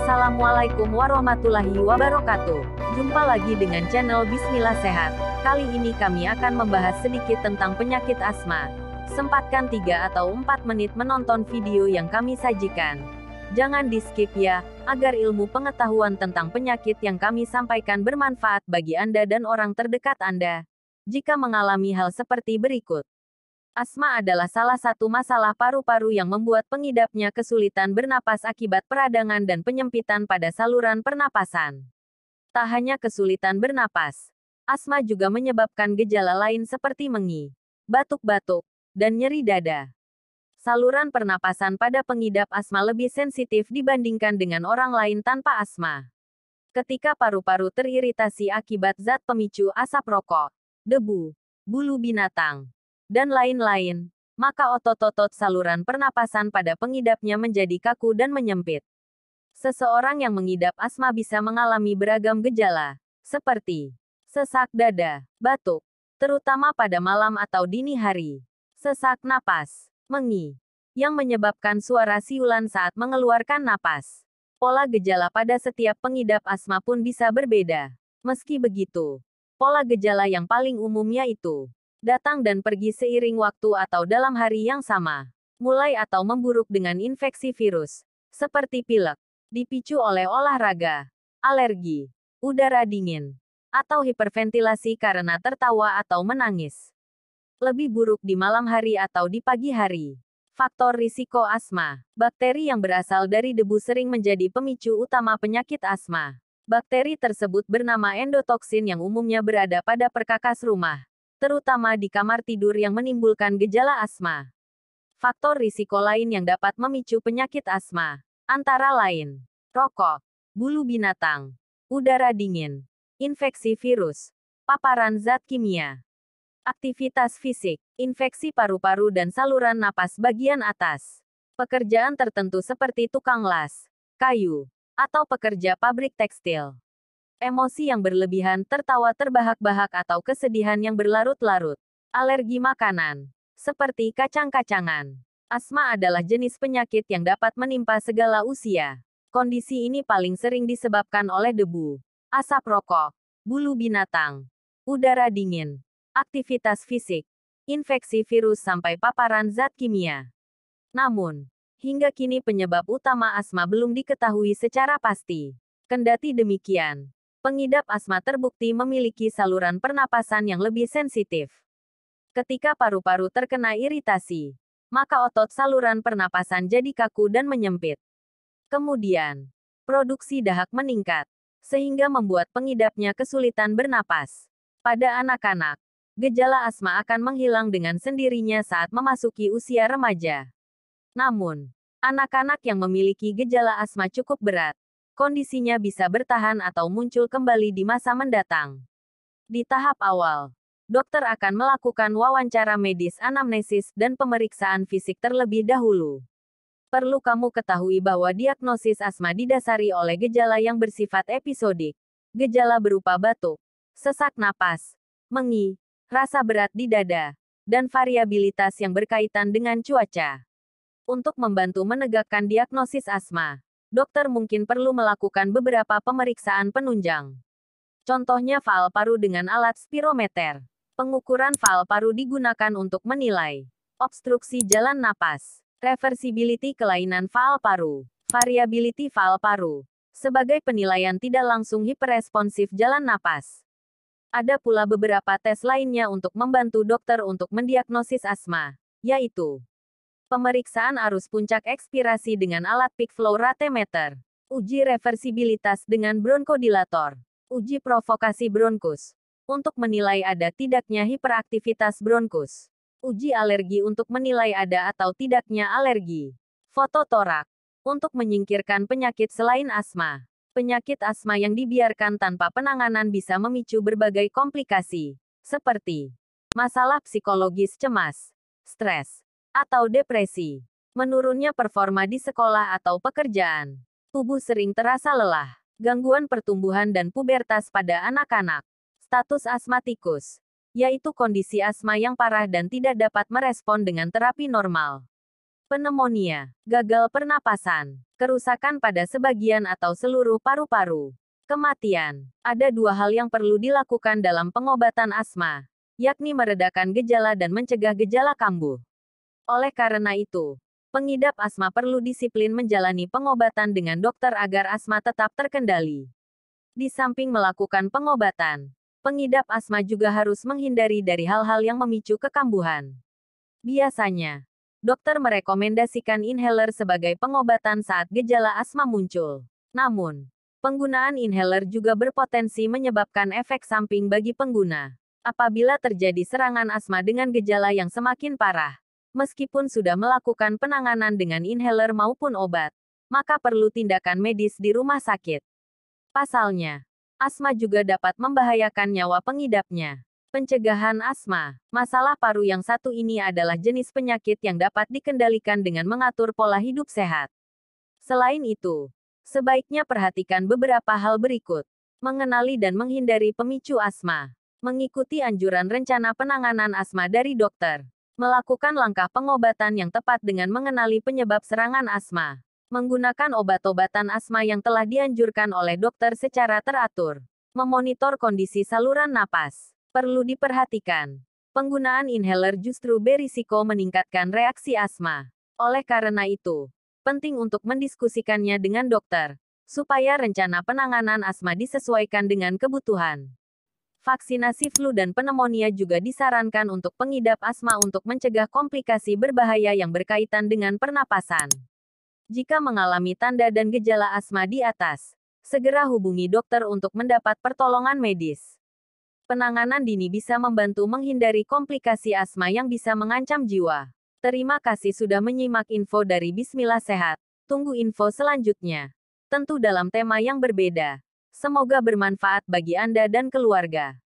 Assalamualaikum warahmatullahi wabarakatuh. Jumpa lagi dengan channel Bismillah Sehat. Kali ini kami akan membahas sedikit tentang penyakit asma. Sempatkan 3 atau 4 menit menonton video yang kami sajikan. Jangan di-skip ya, agar ilmu pengetahuan tentang penyakit yang kami sampaikan bermanfaat bagi Anda dan orang terdekat Anda. Jika mengalami hal seperti berikut. Asma adalah salah satu masalah paru-paru yang membuat pengidapnya kesulitan bernapas akibat peradangan dan penyempitan pada saluran pernapasan. Tak hanya kesulitan bernapas, asma juga menyebabkan gejala lain seperti mengi, batuk-batuk, dan nyeri dada. Saluran pernapasan pada pengidap asma lebih sensitif dibandingkan dengan orang lain tanpa asma. Ketika paru-paru teriritasi akibat zat pemicu asap rokok, debu, bulu binatang, dan lain-lain, maka otot-otot saluran pernapasan pada pengidapnya menjadi kaku dan menyempit. Seseorang yang mengidap asma bisa mengalami beragam gejala, seperti sesak dada, batuk, terutama pada malam atau dini hari, sesak napas, mengi, yang menyebabkan suara siulan saat mengeluarkan napas. Pola gejala pada setiap pengidap asma pun bisa berbeda. Meski begitu, pola gejala yang paling umum yaitu datang dan pergi seiring waktu atau dalam hari yang sama. Mulai atau memburuk dengan infeksi virus, seperti pilek, dipicu oleh olahraga, alergi, udara dingin, atau hiperventilasi karena tertawa atau menangis. Lebih buruk di malam hari atau di pagi hari. Faktor risiko asma. Bakteri yang berasal dari debu sering menjadi pemicu utama penyakit asma. Bakteri tersebut bernama endotoksin yang umumnya berada pada perkakas rumah, terutama di kamar tidur yang menimbulkan gejala asma. Faktor risiko lain yang dapat memicu penyakit asma, antara lain, rokok, bulu binatang, udara dingin, infeksi virus, paparan zat kimia, aktivitas fisik, infeksi paru-paru dan saluran napas bagian atas, pekerjaan tertentu seperti tukang las, kayu, atau pekerja pabrik tekstil. Emosi yang berlebihan, tertawa terbahak-bahak atau kesedihan yang berlarut-larut. Alergi makanan, seperti kacang-kacangan. Asma adalah jenis penyakit yang dapat menimpa segala usia. Kondisi ini paling sering disebabkan oleh debu, asap rokok, bulu binatang, udara dingin, aktivitas fisik, infeksi virus sampai paparan zat kimia. Namun, hingga kini penyebab utama asma belum diketahui secara pasti. Kendati demikian, pengidap asma terbukti memiliki saluran pernapasan yang lebih sensitif. Ketika paru-paru terkena iritasi, maka otot saluran pernapasan jadi kaku dan menyempit. Kemudian, produksi dahak meningkat, sehingga membuat pengidapnya kesulitan bernapas. Pada anak-anak, gejala asma akan menghilang dengan sendirinya saat memasuki usia remaja. Namun, anak-anak yang memiliki gejala asma cukup berat, kondisinya bisa bertahan atau muncul kembali di masa mendatang. Di tahap awal, dokter akan melakukan wawancara medis anamnesis dan pemeriksaan fisik terlebih dahulu. Perlu kamu ketahui bahwa diagnosis asma didasari oleh gejala yang bersifat episodik. Gejala berupa batuk, sesak napas, mengi, rasa berat di dada, dan variabilitas yang berkaitan dengan cuaca. Untuk membantu menegakkan diagnosis asma, dokter mungkin perlu melakukan beberapa pemeriksaan penunjang. Contohnya faal paru dengan alat spirometer. Pengukuran faal paru digunakan untuk menilai obstruksi jalan napas, reversibility kelainan faal paru, variability faal paru, sebagai penilaian tidak langsung hiperresponsif jalan napas. Ada pula beberapa tes lainnya untuk membantu dokter untuk mendiagnosis asma, yaitu pemeriksaan arus puncak ekspirasi dengan alat peak flow rate meter, uji reversibilitas dengan bronkodilator, uji provokasi bronkus, untuk menilai ada tidaknya hiperaktivitas bronkus, uji alergi untuk menilai ada atau tidaknya alergi, foto torak, untuk menyingkirkan penyakit selain asma. Penyakit asma yang dibiarkan tanpa penanganan bisa memicu berbagai komplikasi, seperti masalah psikologis cemas, stres, atau depresi, menurunnya performa di sekolah atau pekerjaan, tubuh sering terasa lelah, gangguan pertumbuhan dan pubertas pada anak-anak, status asmatikus, yaitu kondisi asma yang parah dan tidak dapat merespon dengan terapi normal. pneumonia, gagal pernapasan, kerusakan pada sebagian atau seluruh paru-paru, kematian. Ada dua hal yang perlu dilakukan dalam pengobatan asma, yakni meredakan gejala dan mencegah gejala kambuh. Oleh karena itu, pengidap asma perlu disiplin menjalani pengobatan dengan dokter agar asma tetap terkendali. Di samping melakukan pengobatan, pengidap asma juga harus menghindari dari hal-hal yang memicu kekambuhan. Biasanya, dokter merekomendasikan inhaler sebagai pengobatan saat gejala asma muncul. Namun, penggunaan inhaler juga berpotensi menyebabkan efek samping bagi pengguna. Apabila terjadi serangan asma dengan gejala yang semakin parah, meskipun sudah melakukan penanganan dengan inhaler maupun obat, maka perlu tindakan medis di rumah sakit. Pasalnya, asma juga dapat membahayakan nyawa pengidapnya. Pencegahan asma. Masalah paru yang satu ini adalah jenis penyakit yang dapat dikendalikan dengan mengatur pola hidup sehat. Selain itu, sebaiknya perhatikan beberapa hal berikut. Mengenali dan menghindari pemicu asma. Mengikuti anjuran rencana penanganan asma dari dokter. Melakukan langkah pengobatan yang tepat dengan mengenali penyebab serangan asma. Menggunakan obat-obatan asma yang telah dianjurkan oleh dokter secara teratur. Memonitor kondisi saluran napas. Perlu diperhatikan, penggunaan inhaler justru berisiko meningkatkan reaksi asma. Oleh karena itu, penting untuk mendiskusikannya dengan dokter, supaya rencana penanganan asma disesuaikan dengan kebutuhan. Vaksinasi flu dan pneumonia juga disarankan untuk pengidap asma untuk mencegah komplikasi berbahaya yang berkaitan dengan pernapasan. Jika mengalami tanda dan gejala asma di atas, segera hubungi dokter untuk mendapat pertolongan medis. Penanganan dini bisa membantu menghindari komplikasi asma yang bisa mengancam jiwa. Terima kasih sudah menyimak info dari Bismillah Sehat. Tunggu info selanjutnya. Tentu dalam tema yang berbeda. Semoga bermanfaat bagi Anda dan keluarga.